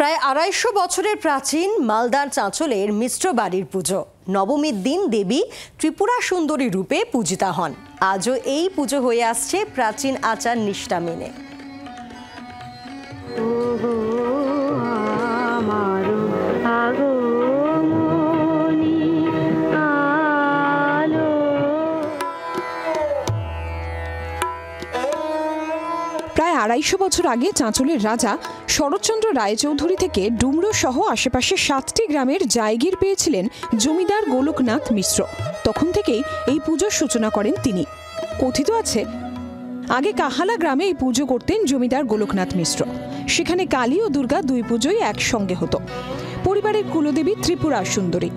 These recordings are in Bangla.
প্রায় ২৫০ বছরের প্রাচীন মালদার চাঁচলের মিশ্র বাড়ির পুজো। নবমীর দিন দেবী ত্রিপুরা সুন্দরী রূপে পূজিতা হন। আজও এই পুজো হয়ে আসছে প্রাচীন আচার নিষ্ঠা মেনে। প্রায় ২৫০ বছর আগে চাঁচলের রাজা শরৎচন্দ্র রায়চৌধুরী থেকে ডুমরো সহ আশেপাশে ৭টি গ্রামের জায়গির পেয়েছিলেন জমিদার গোলকনাথ মিশ্র। তখন থেকেই এই পুজোর সূচনা করেন তিনি। কথিত আছে, আগে কাহালা গ্রামে এই পুজো করতেন জমিদার গোলকনাথ মিশ্র। সেখানে কালী ও দুর্গা দুই পুজোই একসঙ্গে হতো। পরিবারের কুলদেবী ত্রিপুরা সুন্দরী।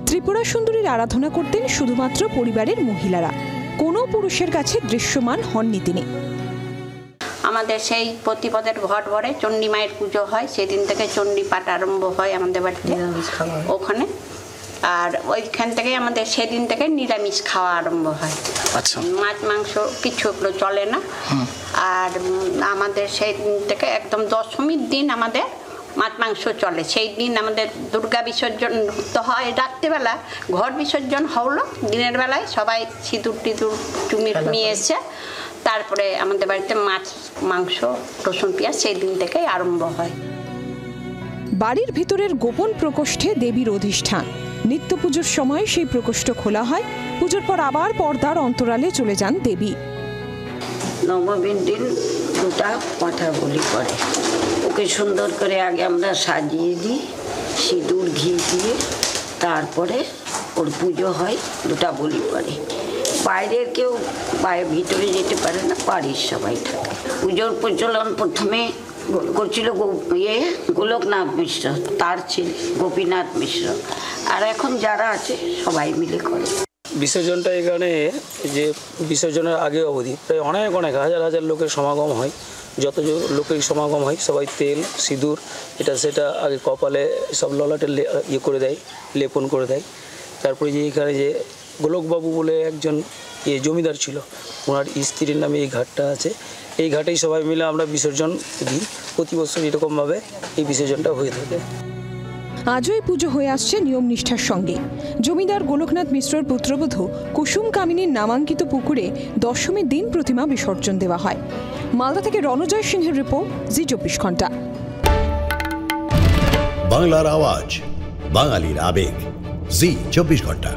ত্রিপুরা সুন্দরীর আরাধনা করতেন শুধুমাত্র পরিবারের মহিলারা। কোনো পুরুষের কাছে দৃশ্যমান হননি তিনি। আমাদের সেই প্রতিপদের ঘট ভরে চণ্ডী মায়ের পুজো হয়, সেদিন থেকে চণ্ডী পাঠ আরম্ভ হয় আমাদের বাড়িতে ওখানে। আর ওইখান থেকে আমাদের সেদিন থেকে নিরামিষ খাওয়া আরম্ভ হয়। আচ্ছা, মাছ মাংস কিছু এগুলো চলে না। আর আমাদের সেই দিন থেকে একদম দশমীর দিন আমাদের মাছ মাংস চলে। সেই দিন আমাদের দুর্গা বিসর্জন তো হয় রাত্রেবেলা, ঘর বিসর্জন হলো দিনের বেলায়। সবাই সিঁদুর টিঁদুর চুমি নিয়ে এসে তারপরে আমাদের বাড়িতে মাছ মাংস রসুন পেঁয়াজ সেই দিন থেকেই আরম্ভ হয়। বাড়ির ভিতরের গোপন প্রকোষ্ঠে দেবীর অধিষ্ঠান। নিত্য পুজোর সময় সেই প্রকোষ্ঠ খোলা হয়। পুজোর পর আবার পর্দার অন্তরালে চলে যান দেবী। নবমীর দিন দুটা কথা বলি করে ওকে সুন্দর করে আগে আমরা সাজিয়ে দিই সিঁদুর ঘি দিয়ে, তারপরে ওর পুজো হয়। দুটা বলি পরে বাইরের কেউ ভিতরে যেতে পারে না, বাড়ির সবাই থাকে। পুজোর প্রচলন প্রথমে করছিল গোলকনাথ মিশ্র, তার ছেলে গোপীনাথ মিশ্র, আর এখন যারা আছে সবাই মিলে করে। বিসর্জনটা এখানে যে বিসর্জনের আগে অবধি প্রায় অনেক হাজার হাজার লোকের সমাগম হয়। যত লোকের সমাগম হয় সবাই তেল সিঁদুর এটা সেটা আগে কপালে সব ললাটে করে দেয়, লেপন করে দেয়। তারপরে যে এখানে যে গোলকবাবু বলে একজন জমিদার ছিল, ওনার স্ত্রীর নামে এই ঘাটটা আছে। এই ঘাটেই সবাই মিলে আমরা বিসর্জন দিই। প্রতি বছর এরকমভাবে এই বিসর্জনটা হয়ে থাকে। আজও এই পুজো হয়ে আসছে নিয়ম নিষ্ঠার সঙ্গে। জমিদার গোলকনাথ মিশ্রর পুত্রবধূ কুসুম কামিনীর নামাঙ্কিত পুকুরে দশমীর দিন প্রতিমা বিসর্জন দেওয়া হয়। মালদা থেকে রণজয় সিংহের রিপোর্ট, জি24 ঘন্টা। বাংলার আওয়াজ, বাঙালির আবেগ, জি24 ঘন্টা।